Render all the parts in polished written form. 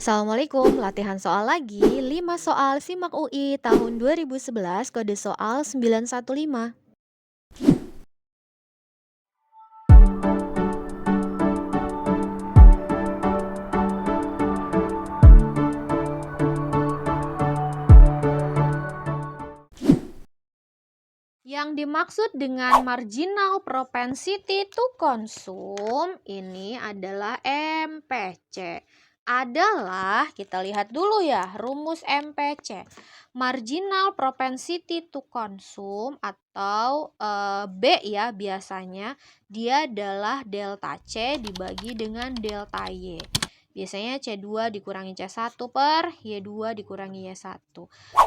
Assalamualaikum, latihan soal lagi. 5 soal SIMAK UI tahun 2011, kode soal 915. Yang dimaksud dengan marginal propensity to consume ini adalah MPC. Adalah, kita lihat dulu ya, rumus MPC. Marginal propensity to consume atau B ya biasanya, dia adalah delta C dibagi dengan delta Y. Biasanya C2 dikurangi C1 per Y2 dikurangi Y1.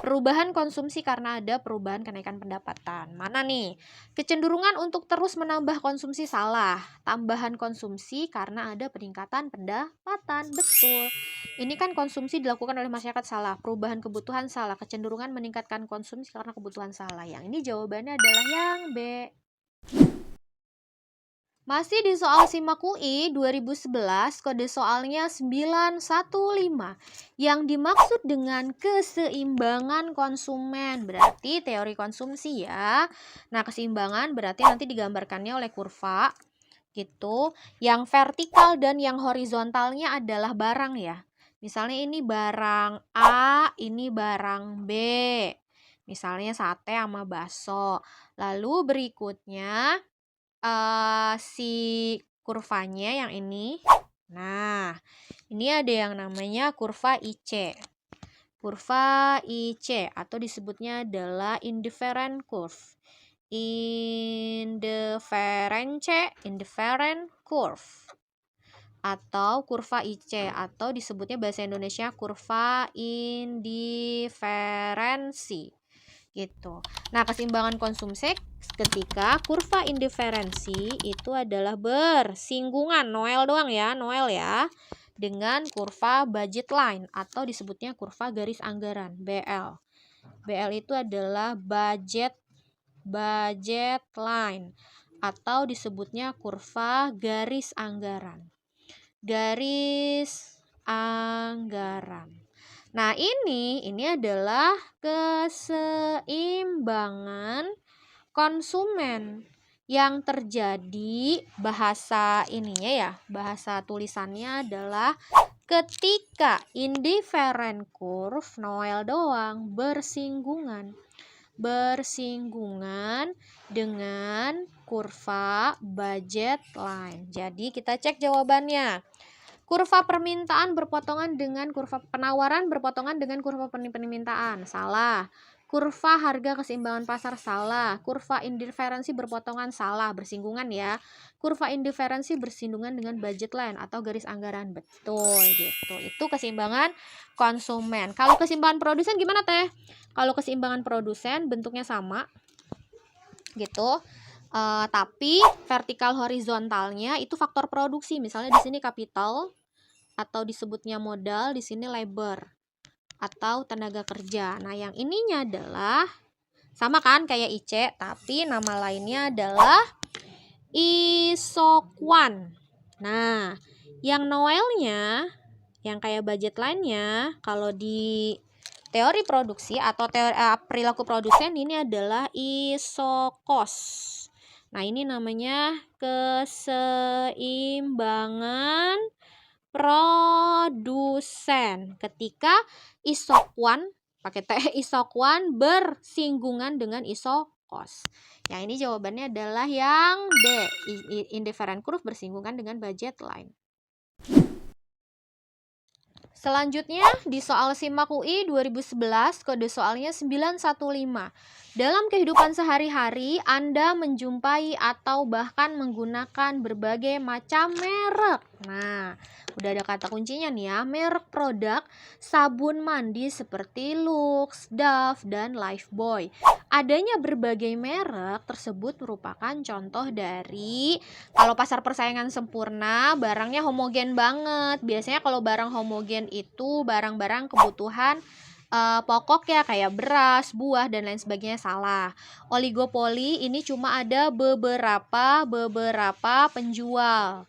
Perubahan konsumsi karena ada perubahan kenaikan pendapatan. Mana nih? Kecenderungan untuk terus menambah konsumsi salah. Tambahan konsumsi karena ada peningkatan pendapatan. Betul. Ini kan konsumsi dilakukan oleh masyarakat salah. Perubahan kebutuhan salah. Kecenderungan meningkatkan konsumsi karena kebutuhan salah. Yang ini jawabannya adalah yang B. Masih di soal SIMAK UI 2011, kode soalnya 915. Yang dimaksud dengan keseimbangan konsumen, berarti teori konsumsi ya. Nah, keseimbangan berarti nanti digambarkannya oleh kurva gitu. Yang vertikal dan yang horizontalnya adalah barang ya. Misalnya ini barang A, ini barang B. Misalnya sate sama bakso. Lalu berikutnya si kurvanya yang ini. Nah, ini ada yang namanya kurva IC. Kurva IC atau disebutnya adalah indifferent curve. Indifferent curve. Atau kurva IC atau disebutnya bahasa Indonesia kurva indiferensi. Gitu. Nah, keseimbangan konsumsi ketika kurva indiferensi itu adalah bersinggungan, Noel doang ya, Noel ya, dengan kurva budget line atau disebutnya kurva garis anggaran, BL. BL itu adalah budget line atau disebutnya kurva garis anggaran. Garis anggaran. Nah, ini adalah keseimbangan konsumen yang terjadi bahasa ininya ya, bahasa tulisannya adalah ketika indifferent curve, Noel doang, bersinggungan dengan kurva budget line. Jadi kita cek jawabannya. Kurva permintaan berpotongan dengan kurva penawaran berpotongan dengan kurva permintaan. Salah. Kurva harga keseimbangan pasar salah. Kurva indiferensi berpotongan salah, bersinggungan ya. Kurva indiferensi bersinggungan dengan budget line atau garis anggaran. Betul gitu. Itu keseimbangan konsumen. Kalau keseimbangan produsen gimana Teh? Kalau keseimbangan produsen bentuknya sama gitu. Tapi vertikal horizontalnya itu faktor produksi. Misalnya di sini kapital atau disebutnya modal, di sini labor atau tenaga kerja. Nah, yang ininya adalah sama kan kayak IC, tapi nama lainnya adalah isokwan. Nah, yang Noelnya, yang kayak budget line-nya, kalau di teori produksi atau teori perilaku produsen ini adalah isokos. Nah, ini namanya keseimbangan produsen. Ketika isokwan, pakai T, isokwan bersinggungan dengan isokos. Yang ini jawabannya adalah yang D, indifferent curve bersinggungan dengan budget line. Selanjutnya di soal SIMAK UI 2011, kode soalnya 915. Dalam kehidupan sehari-hari, Anda menjumpai atau bahkan menggunakan berbagai macam merek. Nah, udah ada kata kuncinya nih ya, merek produk sabun mandi seperti Lux, Dove, dan Lifebuoy. Adanya berbagai merek tersebut merupakan contoh dari kalau pasar persaingan sempurna, barangnya homogen banget. Biasanya kalau barang homogen itu barang-barang kebutuhan pokok ya, kayak beras, buah, dan lain sebagainya. Salah. Oligopoli ini cuma ada beberapa penjual.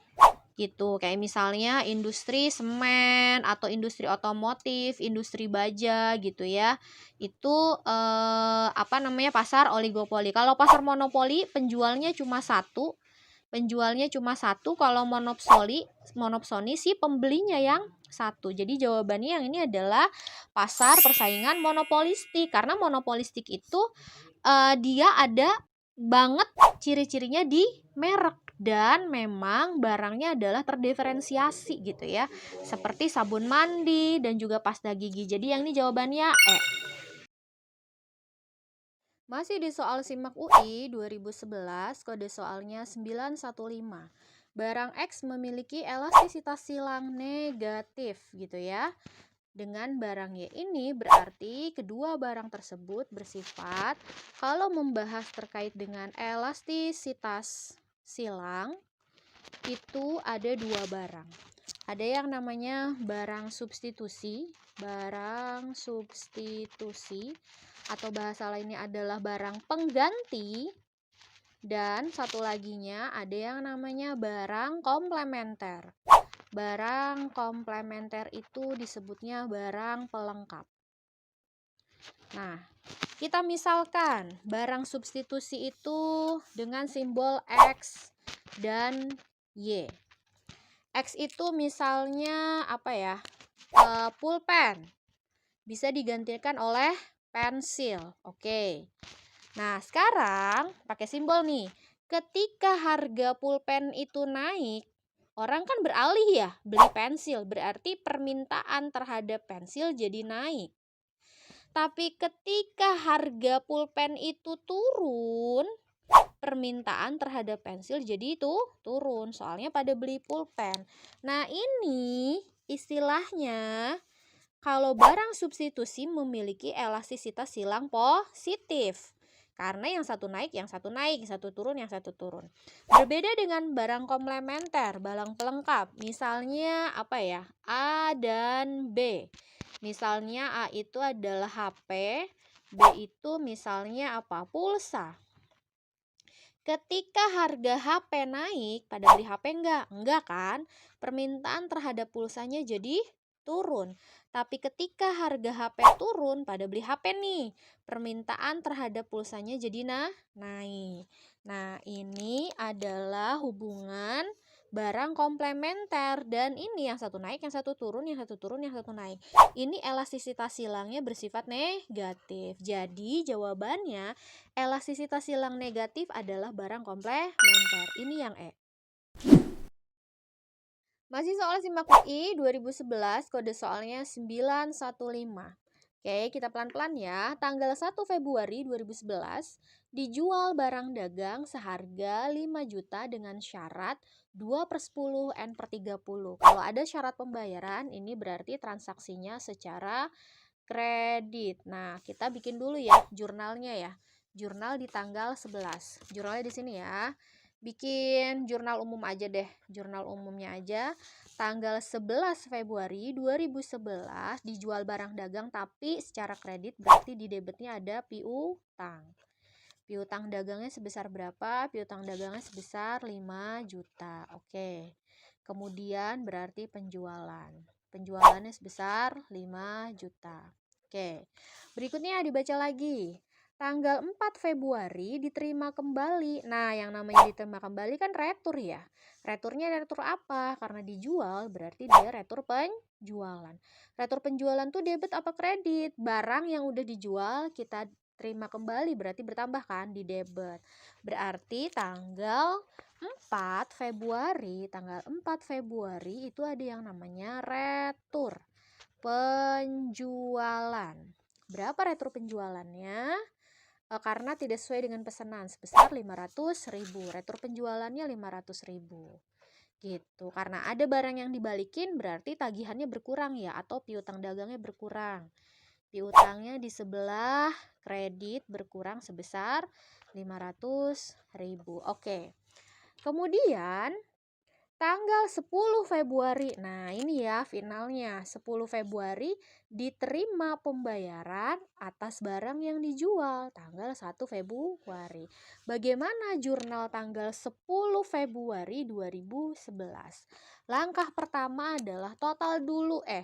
gitu. Kayak misalnya industri semen atau industri otomotif, industri baja gitu ya. Itu pasar oligopoli. Kalau pasar monopoli penjualnya cuma satu. Kalau monopsoni si pembelinya yang satu. Jadi jawabannya yang ini adalah pasar persaingan monopolistik. Karena monopolistik itu dia ada banget ciri-cirinya di merek dan memang barangnya adalah terdiferensiasi gitu ya. Seperti sabun mandi dan juga pasta gigi. Jadi yang ini jawabannya E. Masih di soal Simak UI 2011, kode soalnya 915. Barang X memiliki elastisitas silang negatif gitu ya. Dengan barang Y ini berarti kedua barang tersebut bersifat, kalau membahas terkait dengan elastisitas silang, itu ada dua barang. Ada yang namanya barang substitusi atau bahasa lainnya adalah barang pengganti. Dan satu laginya ada yang namanya barang komplementer. Barang komplementer itu disebutnya barang pelengkap. Nah, kita misalkan barang substitusi itu dengan simbol X dan Y. X itu misalnya pulpen. Bisa digantikan oleh pensil. Oke. Nah, sekarang pakai simbol nih. Ketika harga pulpen itu naik, orang kan beralih ya beli pensil, berarti permintaan terhadap pensil jadi naik. Tapi ketika harga pulpen itu turun, permintaan terhadap pensil jadi itu turun, soalnya pada beli pulpen. Nah, ini istilahnya kalau barang substitusi memiliki elastisitas silang positif. Karena yang satu naik, yang satu naik, yang satu turun, yang satu turun. Berbeda dengan barang komplementer, barang pelengkap. Misalnya A dan B. Misalnya A itu adalah HP, B itu misalnya pulsa. Ketika harga HP naik, pada beli HP enggak? Enggak kan? Permintaan terhadap pulsanya jadi turun. Tapi ketika harga HP turun, pada beli HP nih, permintaan terhadap pulsanya jadi naik. Nah, ini adalah hubungan barang komplementer, dan ini yang satu naik, yang satu turun, yang satu turun, yang satu naik. Ini elastisitas silangnya bersifat negatif. Jadi jawabannya elastisitas silang negatif adalah barang komplementer. Ini yang E. Masih soal Simak UI 2011, kode soalnya 915. Oke, kita pelan-pelan ya. Tanggal 1 Februari 2011, dijual barang dagang seharga 5 juta dengan syarat 2/10 N/30. Kalau ada syarat pembayaran, ini berarti transaksinya secara kredit. Nah, kita bikin dulu ya jurnalnya ya. Jurnal di tanggal 11. Jurnalnya di sini ya. Bikin jurnal umum aja deh. Jurnal umumnya aja. Tanggal 11 Februari 2011 dijual barang dagang tapi secara kredit, berarti di debitnya ada piutang. Piutang dagangnya sebesar berapa? Piutang dagangnya sebesar 5 juta. Oke. Kemudian berarti penjualan. Penjualannya sebesar 5 juta. Oke. Berikutnya dibaca lagi. Tanggal 4 Februari diterima kembali. Nah, yang namanya diterima kembali kan retur ya. Returnya retur apa? Karena dijual berarti dia retur penjualan. Retur penjualan tuh debit apa kredit? Barang yang udah dijual kita terima kembali berarti bertambah kan di debit. Berarti tanggal 4 Februari itu ada yang namanya retur penjualan. Berapa retur penjualannya? Karena tidak sesuai dengan pesanan sebesar 500.000. Retur penjualannya 500.000. Gitu. Karena ada barang yang dibalikin berarti tagihannya berkurang ya, atau piutang dagangnya berkurang. Piutangnya di sebelah kredit berkurang sebesar 500.000. Oke. Kemudian Tanggal 10 Februari. Nah, ini ya finalnya. 10 Februari diterima pembayaran atas barang yang dijual tanggal 1 Februari. Bagaimana jurnal tanggal 10 Februari 2011? Langkah pertama adalah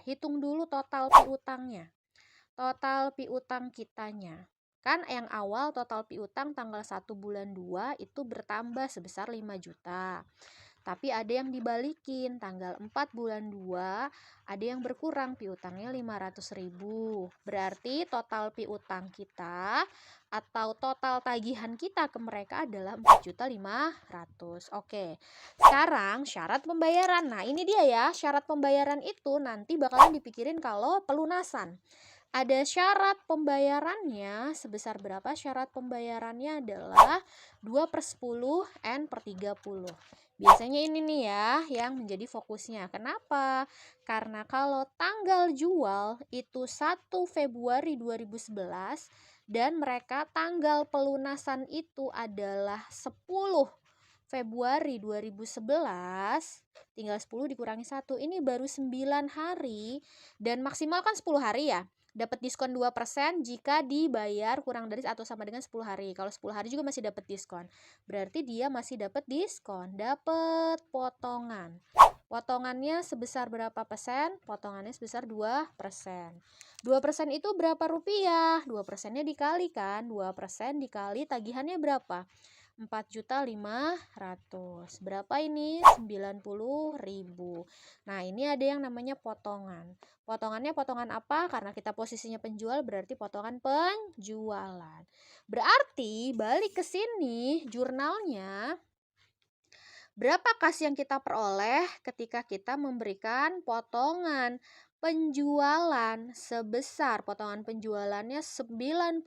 hitung dulu total piutangnya. Total piutang kitanya. Kan yang awal total piutang tanggal 1 bulan 2 itu bertambah sebesar 5 juta. Tapi ada yang dibalikin, tanggal 4 bulan 2 ada yang berkurang piutangnya 500.000. Berarti total piutang kita atau total tagihan kita ke mereka adalah 4.500.000. Oke. Sekarang syarat pembayaran. Nah, ini dia ya, syarat pembayaran itu nanti bakalan dipikirin kalau pelunasan. Ada syarat pembayarannya sebesar berapa? Syarat pembayarannya adalah 2/10 N per 30. Biasanya ini nih ya yang menjadi fokusnya. Kenapa? Karena kalau tanggal jual itu 1 Februari 2011 dan mereka tanggal pelunasan itu adalah 10 Februari 2011, tinggal 10 dikurangi 1, ini baru 9 hari dan maksimal kan 10 hari ya. Dapat diskon 2% jika dibayar kurang dari atau sama dengan 10 hari. Kalau 10 hari juga masih dapat diskon. Berarti dia masih dapat diskon, dapat potongan. Potongannya sebesar berapa persen? Potongannya sebesar 2%. 2% itu berapa rupiah? 2%-nya dikalikan, 2% dikali tagihannya berapa? 4.500.000. Berapa ini? 90.000. Nah, ini ada yang namanya potongan. Potongannya potongan apa? Karena kita posisinya penjual berarti potongan penjualan. Berarti balik ke sini jurnalnya. Berapa kas yang kita peroleh ketika kita memberikan potongan penjualan sebesar potongan penjualannya 90.000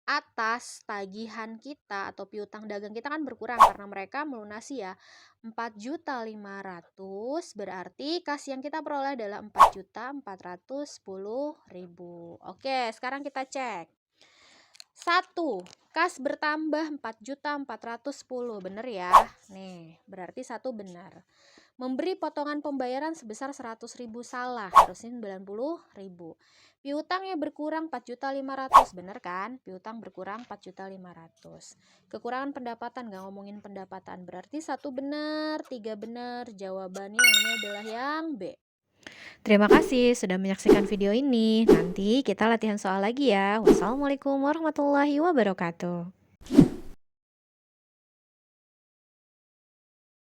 atas tagihan kita atau piutang dagang kita kan berkurang karena mereka melunasi ya 4.500.000, berarti kas yang kita peroleh adalah 4.410.000. Oke, sekarang kita cek. 1. Kas bertambah 4.410, bener ya? Nih, berarti 1 benar. Memberi potongan pembayaran sebesar 100.000 salah, harusnya 90.000. Piutangnya berkurang 4.500.000, bener kan? Piutang berkurang 4.500.000. Kekurangan pendapatan, gak ngomongin pendapatan, berarti 1 benar, 3 benar. Jawabannya yang ini adalah yang B. Terima kasih sudah menyaksikan video ini. Nanti kita latihan soal lagi ya. Wassalamualaikum warahmatullahi wabarakatuh.